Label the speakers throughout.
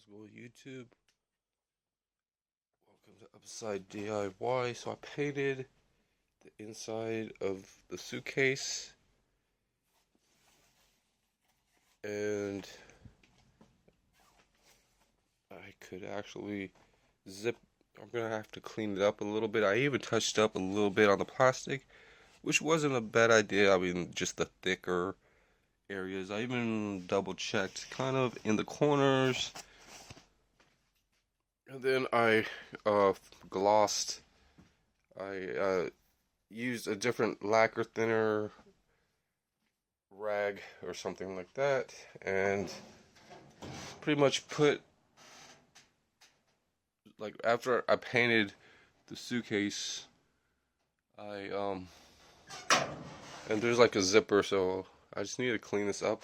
Speaker 1: What's going on YouTube? Welcome to Upside DIY. So I painted the inside of the suitcase and I could actually zip. I'm gonna have to clean it up a little bit. I even touched up a little bit on the plastic, which wasn't a bad idea. I mean, just the thicker areas. I even double checked kind of in the corners. And then I glossed. I used a different lacquer thinner rag or something like that, and pretty much put, like, after I painted the suitcase, I and there's like a zipper, so I just need to clean this up.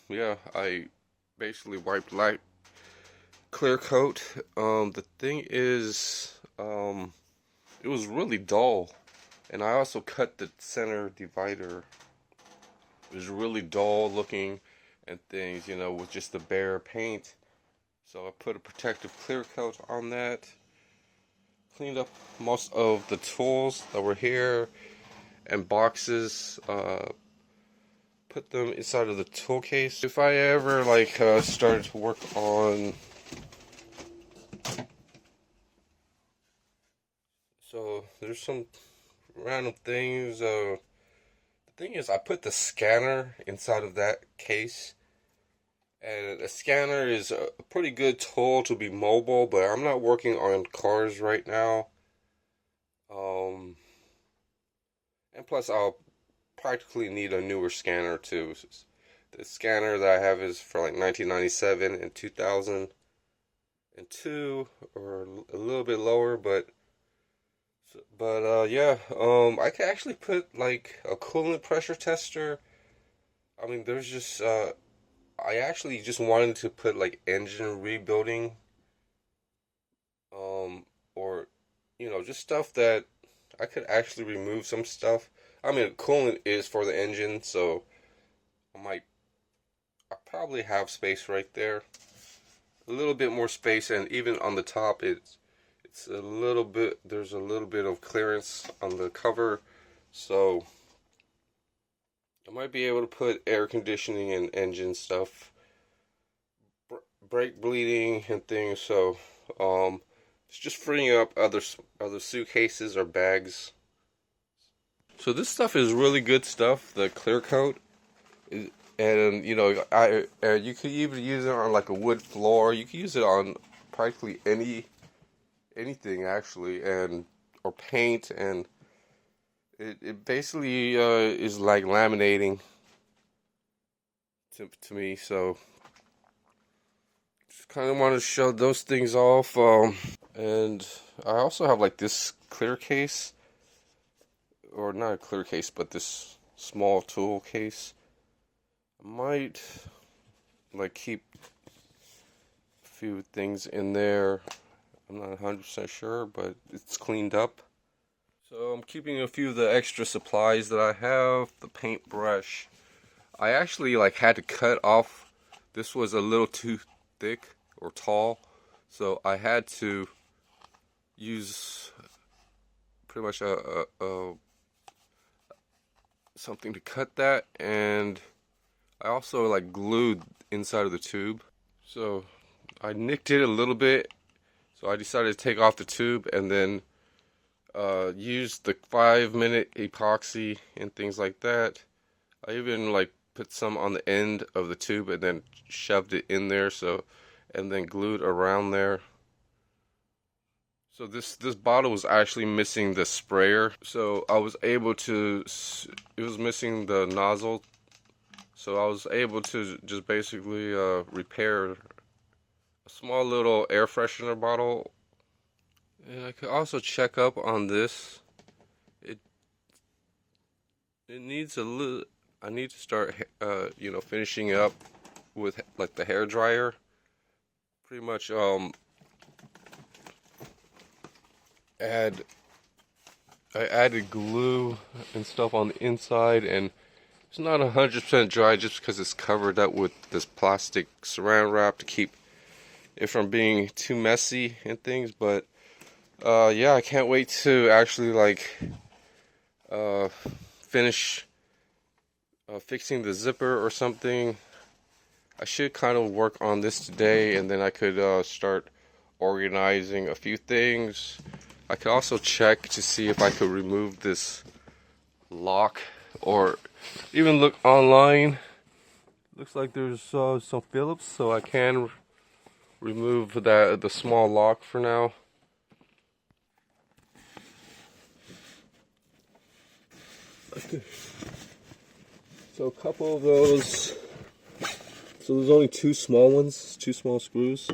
Speaker 1: Yeah, I basically wiped like clear coat. The thing is, it was really dull, and I also cut the center divider. It was really dull looking and things, with just the bare paint. So I put a protective clear coat on that. Cleaned up most of the tools that were here and boxes. Put them inside of the tool case. If I ever started to work on, so there's some random things. The thing is, I put the scanner inside of that case, and a scanner is a pretty good tool to be mobile, but I'm not working on cars right now. And plus I'll practically need a newer scanner too. The scanner that I have is for like 1997 and 2002, or a little bit lower, but yeah, I could actually put like a coolant pressure tester. I mean, there's just I actually just wanted to put like engine rebuilding, or just stuff that I could actually remove some stuff. I mean, coolant is for the engine, so I probably have space right there, a little bit more space, and even on the top, it's a little bit. There's a little bit of clearance on the cover, so I might be able to put air conditioning and engine stuff, brake bleeding and things. So it's just freeing up other suitcases or bags. So this stuff is really good stuff. The clear coat, and you could even use it on like a wood floor. You could use it on practically anything actually, and or paint, and it basically is like laminating to me. So just kind of want to show those things off. And I also have like this clear case, or not a clear case, but this small tool case. I might like keep a few things in there. I'm not 100% sure, but it's cleaned up. So I'm keeping a few of the extra supplies that I have. The paintbrush. I actually had to cut off. This was a little too thick or tall, so I had to use pretty much a something to cut that, and I also glued inside of the tube. So I nicked it a little bit, so I decided to take off the tube and then use the 5-minute epoxy and things like that. I even put some on the end of the tube and then shoved it in there, and then glued around there. So this bottle was actually missing the sprayer, so I was able to. It was missing the nozzle, so I was able to just basically repair a small little air freshener bottle. And I could also check up on this. It needs a little. I need to start, finishing up with the hair dryer. Pretty much, I added glue and stuff on the inside and It's not 100% dry just because it's covered up with this plastic saran wrap to keep it from being too messy and things. But yeah, I can't wait to actually like uh, finish fixing the zipper or something. I should kind of work on this today, and then I could start organizing a few things. I could also check to see if I could remove this lock, or even look online. Looks like there's some Phillips, so I can remove the small lock for now. Okay. So a couple of those. So there's only two small ones, two small screws.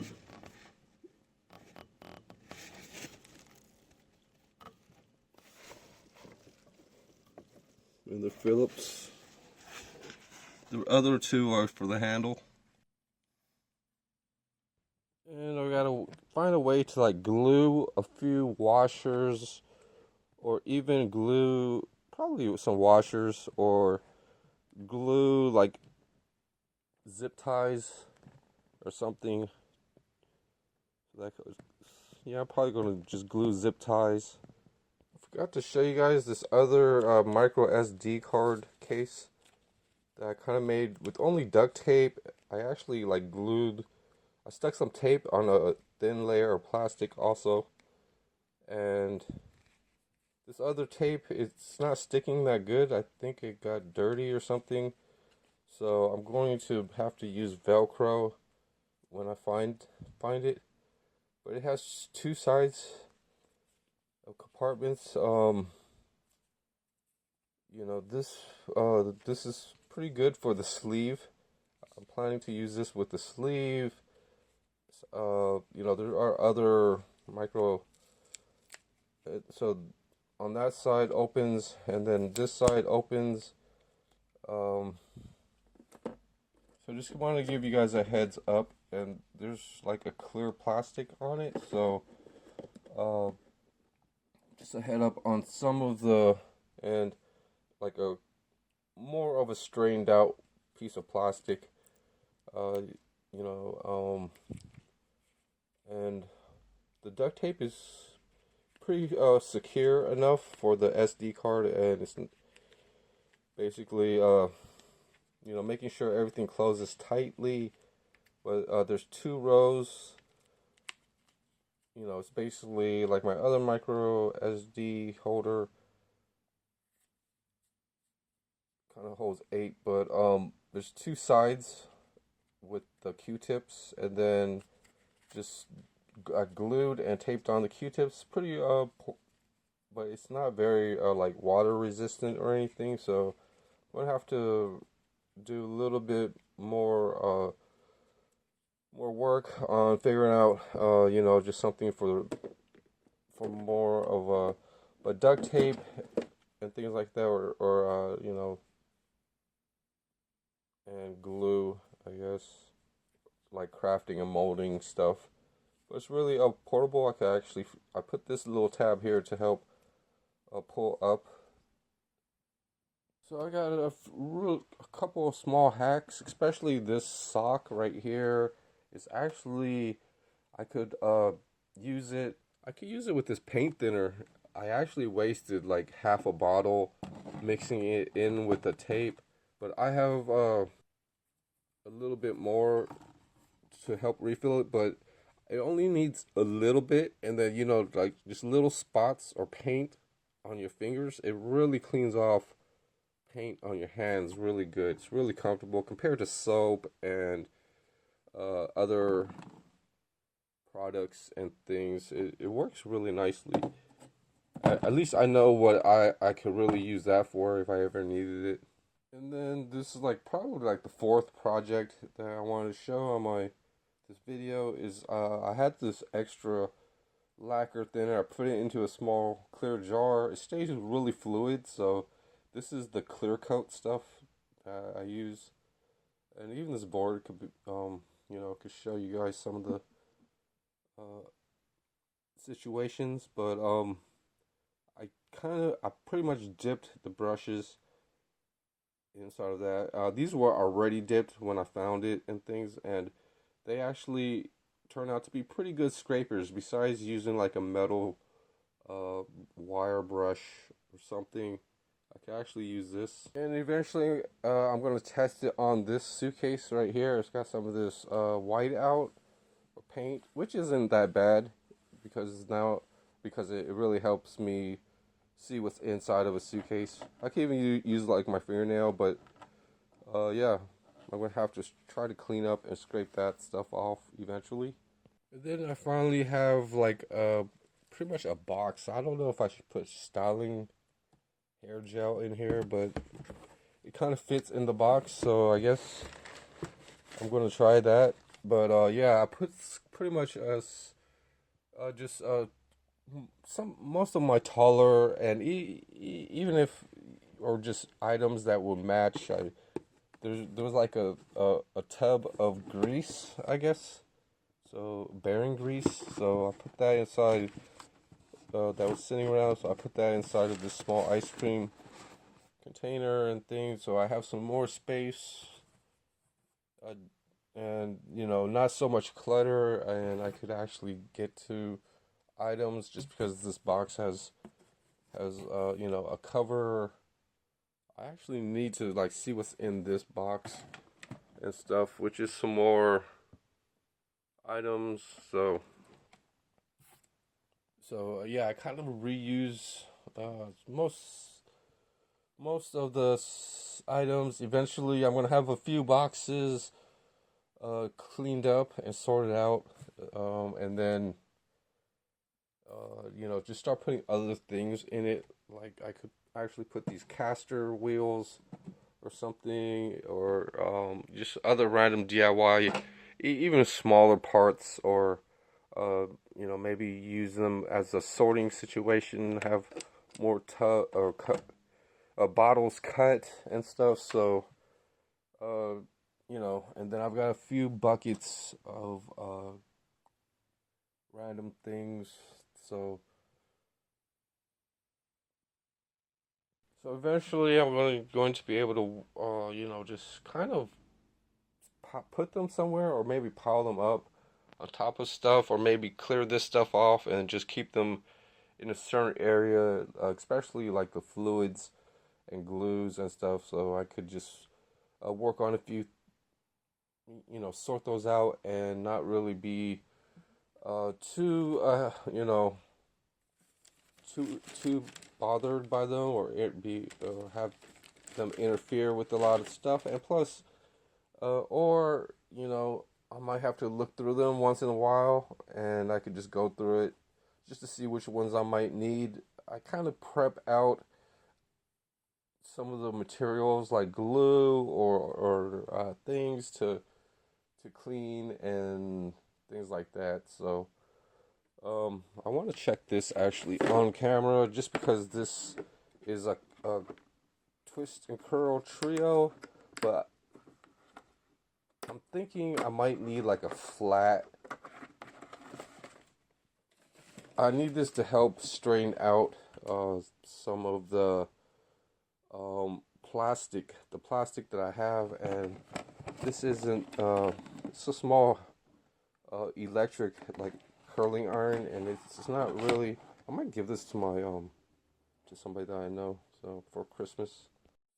Speaker 1: And the Phillips. The other two are for the handle. And I gotta find a way to like glue a few washers, or even glue probably some washers, or glue like zip ties or something. Like, yeah, I'm probably gonna just glue zip ties. I forgot to show you guys this other micro SD card case that I kind of made with only duct tape. I actually like I stuck some tape on a thin layer of plastic also, and this other tape, it's not sticking that good. I think it got dirty or something, so I'm going to have to use Velcro when I find it. But it has two sides of compartments. You know, this is pretty good for the sleeve. I'm planning to use this with the sleeve. You know, there are other micro. So on that side opens, and then this side opens. So just want to give you guys a heads up, and there's like a clear plastic on it. So just a head up on some of the, and like a more of a strained out piece of plastic. You know, and the duct tape is pretty secure enough for the SD card, and it's basically you know, making sure everything closes tightly. But there's two rows. You know, it's basically like my other micro SD holder. Kind of holds 8, but there's two sides with the Q-tips, and then just I glued and taped on the Q-tips. Pretty but it's not very like water resistant or anything, so I'm gonna have to do a little bit more work on figuring out you know, just something for more of a duct tape and things like that, or you know, and glue, I guess, like crafting and molding stuff. But it's really portable. I put this little tab here to help pull up. So I got a couple of small hacks, especially this sock right here. Is actually, I could use it. I could use it with this paint thinner. I actually wasted like half a bottle mixing it in with the tape, but I have a little bit more to help refill it, but it only needs a little bit, and then, you know, like just little spots or paint on your fingers. It really cleans off paint on your hands really good. It's really comfortable compared to soap and other products and things. It works really nicely. At least I know what I could really use that for if I ever needed it. And then this is like probably like the fourth project that I wanted to show on this video is I had this extra lacquer thinner. I put it into a small clear jar. It stays really fluid, so this is the clear coat stuff that I use. And even this board could be, you know, could show you guys some of the situations, but I pretty much dipped the brushes inside of that. These were already dipped when I found it and things, and they actually turn out to be pretty good scrapers. Besides using like a metal uh, wire brush or something, I can actually use this. And eventually, I'm gonna test it on this suitcase right here. It's got some of this white out paint, which isn't that bad because it really helps me see what's inside of a suitcase. I can even use like my fingernail, but yeah, I'm gonna have to try to clean up and scrape that stuff off eventually. And then I finally have like pretty much a box. I don't know if I should put styling hair gel in here, but it kind of fits in the box, so I guess I'm gonna try that. But yeah, I put pretty much just some most of my taller and even if or just items that will match. There was like a tub of grease, I guess. So bearing grease. So I put that inside. That was sitting around. So I put that inside of this small ice cream container and things. So I have some more space. And not so much clutter, and I could actually get to items just because this box has a cover. I actually need to like see what's in this box and stuff, which is some more items. So yeah, I kind of reuse most of the items. Eventually, I'm gonna have a few boxes cleaned up and sorted out, and then just start putting other things in it. Like I could actually put these caster wheels or something, or just other random DIY, even smaller parts, or maybe use them as a sorting situation. Have more bottles cut and stuff. So and then I've got a few buckets of random things. So so eventually I'm going to be able to just kind of put them somewhere, or maybe pile them up on top of stuff, or maybe clear this stuff off and just keep them in a certain area, especially like the fluids and glues and stuff. So I could just work on a few, sort those out and not really be too too bothered by them, or have them interfere with a lot of stuff. And plus, or I might have to look through them once in a while, and I could just go through it just to see which ones I might need. I kind of prep out some of the materials like glue or things to clean and things like that. So I want to check this actually on camera, just because this is a twist and curl trio, but I'm thinking I might need like a flat. I need this to help straighten out some of the the plastic that I have, and this isn't. It's a small electric like curling iron, and it's not really. I might give this to my to somebody that I know, so for Christmas.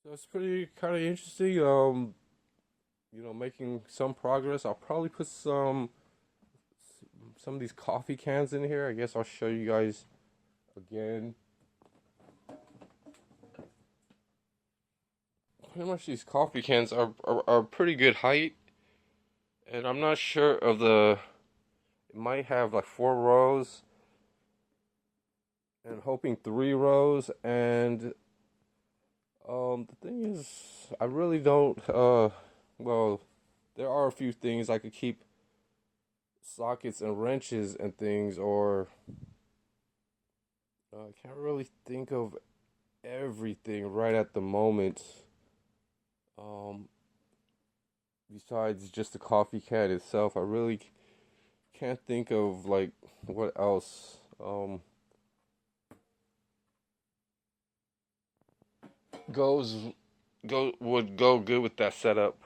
Speaker 1: So it's pretty kind of interesting. Making some progress. I'll probably put some of these coffee cans in here. I guess I'll show you guys again. Pretty much these coffee cans are pretty good height, and I'm not sure of it might have like 4 rows, and hoping 3 rows. And the thing is, I really don't well, there are a few things I could keep sockets and wrenches and things, or I can't really think of everything right at the moment. Besides just the coffee can itself, I really can't think of like what else. Goes would go good with that setup.